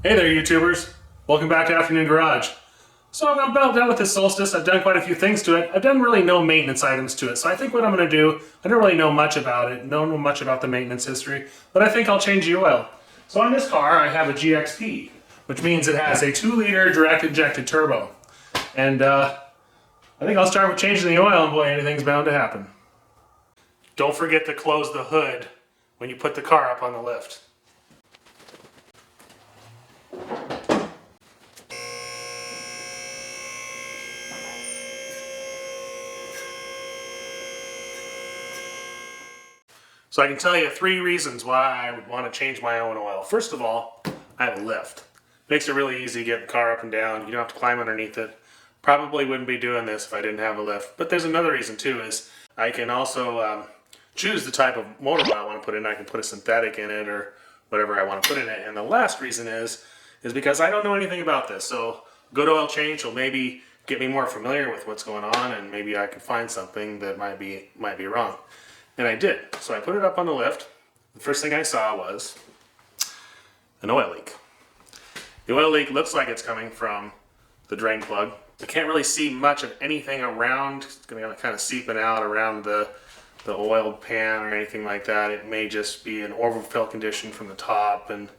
Hey there, YouTubers. Welcome back to Afternoon Garage. So I'm about done with this Solstice. I've done quite a few things to it. I've done really no maintenance items to it. So I think what I'm going to do, I don't really know much about it, don't know much about the maintenance history, but I think I'll change the oil. So on this car, I have a GXP, which means it has a 2-liter direct injected turbo. And I think I'll start with changing the oil, and boy, anything's bound to happen. Don't forget to close the hood when you put the car up on the lift. So I can tell you 3 reasons why I would want to change my own oil. First of all, I have a lift. Makes it really easy to get the car up and down. You don't have to climb underneath it. Probably wouldn't be doing this if I didn't have a lift. But there's another reason too, is I can also choose the type of motor oil I want to put in. I can put a synthetic in it or whatever I want to put in it. And the last reason is because I don't know anything about this. So good oil change will maybe get me more familiar with what's going on, and maybe I can find something that might be wrong. And I did. So I put it up on the lift. The first thing I saw was an oil leak. The oil leak looks like it's coming from the drain plug. I can't really see much of anything around. It's going to kind of seeping out around the oiled pan or anything like that. It may just be an overfill condition from the top. And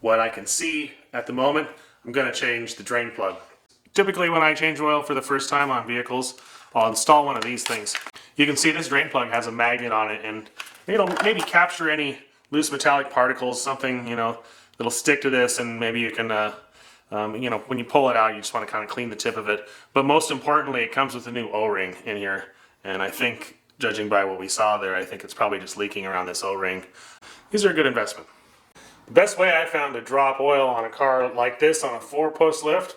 what I can see at the moment, I'm going to change the drain plug. Typically when I change oil for the first time on vehicles, I'll install one of these things. You can see this drain plug has a magnet on it, and it'll maybe capture any loose metallic particles, something, that'll stick to this, and maybe you can, when you pull it out, you just want to kind of clean the tip of it. But most importantly, it comes with a new O-ring in here, and I think, judging by what we saw there, I think it's probably just leaking around this O-ring. These are a good investment. The best way I found to drop oil on a car like this on a 4-post lift,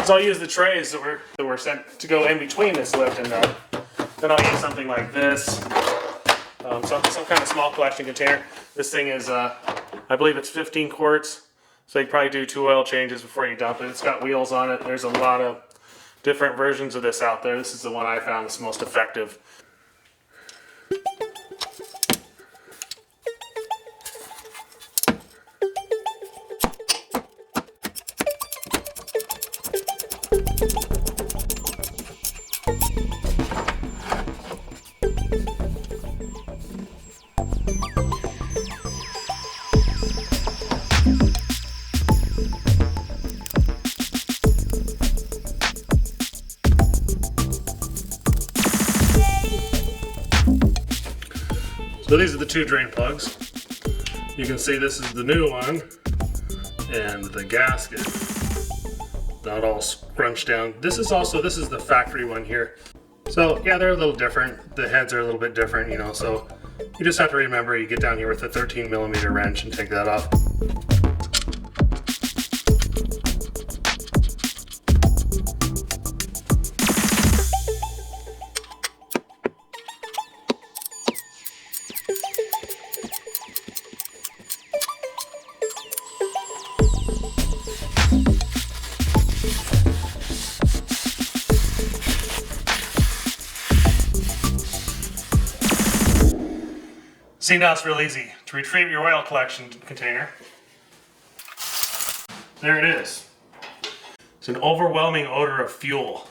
I'll use the trays that were sent to go in between this lift and then I'll use something like this, some kind of small collection container. This thing is, I believe it's 15 quarts, so you can probably do 2 oil changes before you dump it. It's got wheels on it. There's a lot of different versions of this out there. This is the one I found that's most effective. So these are the 2 drain plugs. You can see this is the new one, and the gasket not all scrunched down. This is the factory one here. So yeah, they're a little different. The heads are a little bit different, so you just have to remember, you get down here with a 13mm wrench and take that off. See, now it's real easy to retrieve your oil collection container. There it is. It's an overwhelming odor of fuel.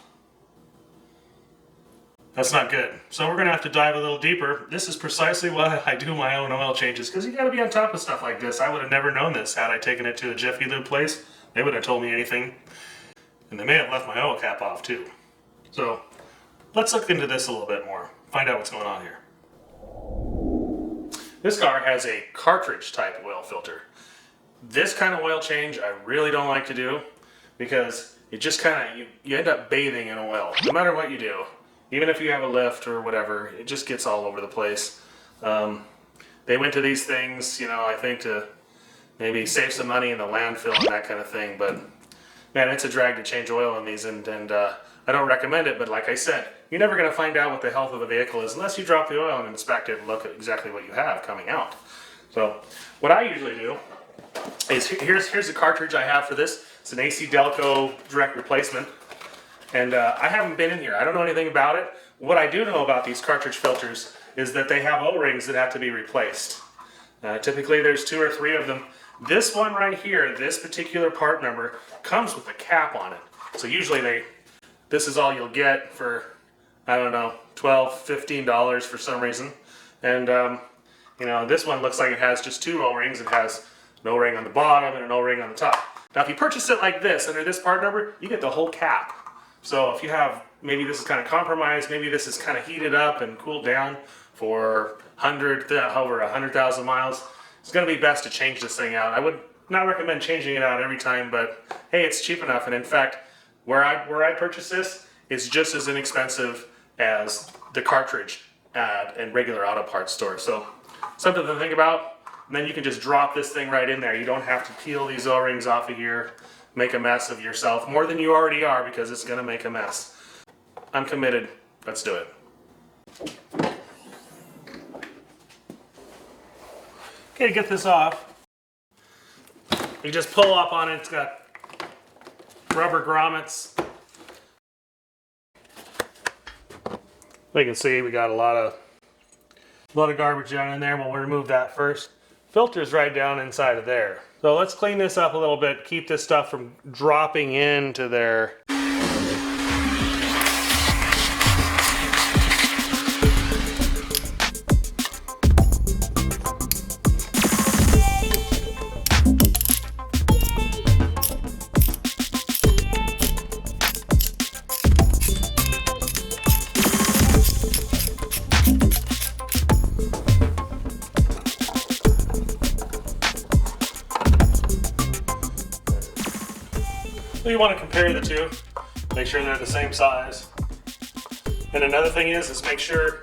That's not good. So we're going to have to dive a little deeper. This is precisely why I do my own oil changes, because you got to be on top of stuff like this. I would have never known this had I taken it to a Jiffy Lube place. They wouldn't have told me anything. And they may have left my oil cap off too. So let's look into this a little bit more. Find out what's going on here. This car has a cartridge type oil filter. This kind of oil change I really don't like to do, because it just kind of, you end up bathing in oil. No matter what you do, even if you have a lift or whatever, it just gets all over the place. They went to these things, I think to maybe save some money in the landfill and that kind of thing, but man, it's a drag to change oil in these, and I don't recommend it, but like I said, you're never going to find out what the health of the vehicle is unless you drop the oil and inspect it and look at exactly what you have coming out. So what I usually do is, here's the cartridge I have for this. It's an AC Delco direct replacement. And I haven't been in here. I don't know anything about it. What I do know about these cartridge filters is that they have O-rings that have to be replaced. Typically there's 2 or 3 of them. This one right here, this particular part number, comes with a cap on it. So usually this is all you'll get for, I don't know, $12, $15 for some reason. And you know, this one looks like it has just 2 O-rings. It has an O-ring on the bottom and an O-ring on the top. Now if you purchase it like this, under this part number, you get the whole cap. So if you have, maybe this is kind of compromised, maybe this is kind of heated up and cooled down for over 100,000 miles, it's going to be best to change this thing out. I would not recommend changing it out every time, but hey, it's cheap enough. And in fact, where I purchased this is just as inexpensive as the cartridge at a regular auto parts store. So something to think about. And then you can just drop this thing right in there. You don't have to peel these O-rings off of here, make a mess of yourself, more than you already are, because it's gonna make a mess. I'm committed. Let's do it. Okay, to get this off, you just pull up on it. It's got rubber grommets. You can see we got a lot of garbage down in there. We'll remove that first. Filter's right down inside of there. So let's clean this up a little bit, keep this stuff from dropping into there. So you want to compare the two, make sure they're the same size. And another thing is make sure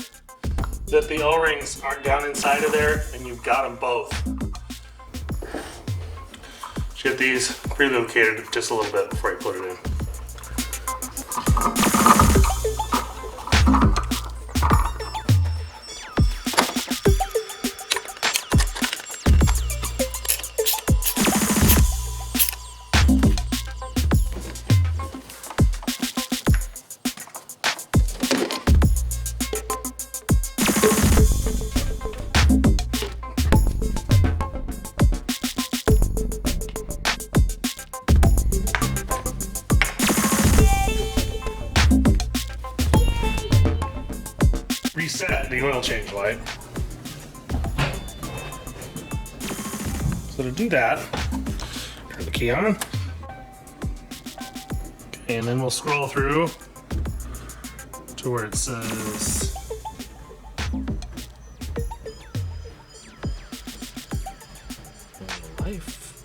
that the O-rings aren't down inside of there and you've got them both. Get these pre-lubricated just a little bit before you put it in. Reset the oil change light. So to do that, turn the key on. Okay, and then we'll scroll through to where it says life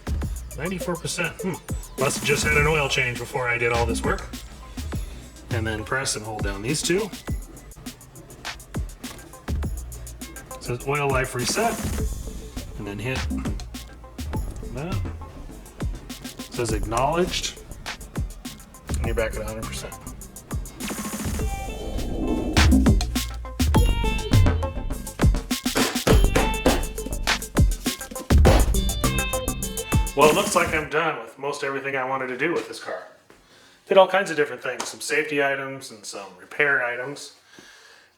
94%. Must have just had an oil change before I did all this work. And then press and hold down these two. It says oil life reset, and then hit that. It says acknowledged, and you're back at 100%. Well, it looks like I'm done with most everything I wanted to do with this car. Did all kinds of different things, some safety items and some repair items.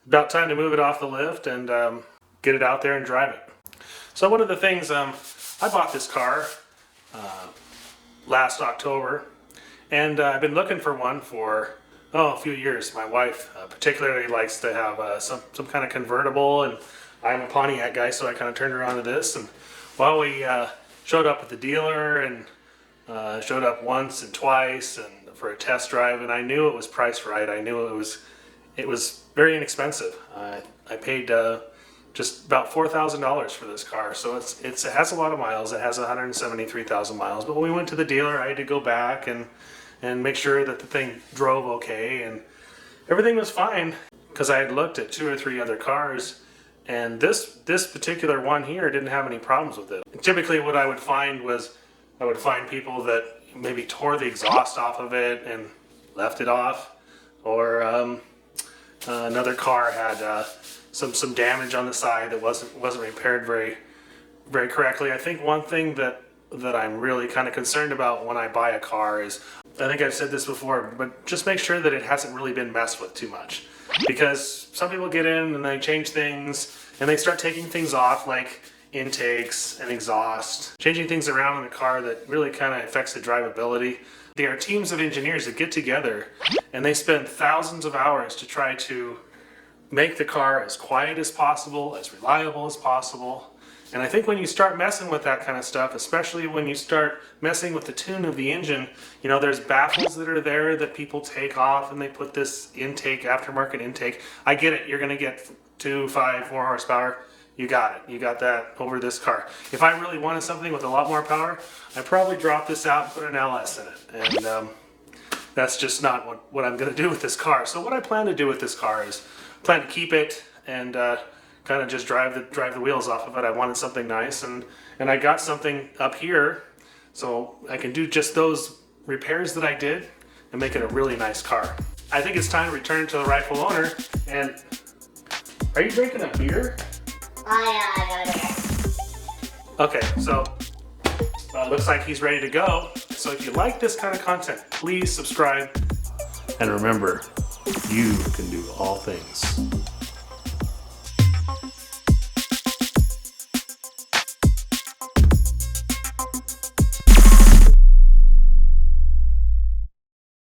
About time to move it off the lift and get it out there and drive it. So one of the things, I bought this car last October, and I've been looking for one for a few years. My wife particularly likes to have some kind of convertible, and I'm a Pontiac guy, so I kind of turned her on to this. And while we showed up at the dealer and showed up once and twice and for a test drive, and I knew it was priced right. I knew it was very inexpensive. I paid just about $4,000 for this car, so it has a lot of miles. It has 173,000 miles. But when we went to the dealer, I had to go back and make sure that the thing drove okay, and everything was fine because I had looked at 2 or 3 other cars, and this particular one here didn't have any problems with it. Typically, what I would find was I would find people that maybe tore the exhaust off of it and left it off, or another car had some damage on the side that wasn't repaired very correctly. I think one thing that I'm really kind of concerned about when I buy a car is, I think I've said this before, but just make sure that it hasn't really been messed with too much. Because some people get in and they change things and they start taking things off, like, intakes and exhaust, changing things around in the car that really kind of affects the drivability. There are teams of engineers that get together and they spend thousands of hours to try to make the car as quiet as possible, as reliable as possible. And I think when you start messing with that kind of stuff, especially when you start messing with the tune of the engine, you know, there's baffles that are there that people take off and they put this intake, aftermarket intake. I get it, you're gonna get 2, 5, 4 horsepower. You got it, you got that over this car. If I really wanted something with a lot more power, I'd probably drop this out and put an LS in it. And that's just not what I'm gonna do with this car. So what I plan to do with this car is plan to keep it and kind of just drive the wheels off of it. I wanted something nice, and I got something up here, so I can do just those repairs that I did and make it a really nice car. I think it's time to return to the rightful owner. And are you drinking a beer? I got it. Okay, so looks like he's ready to go. So if you like this kind of content, please subscribe. And remember, you can do all things.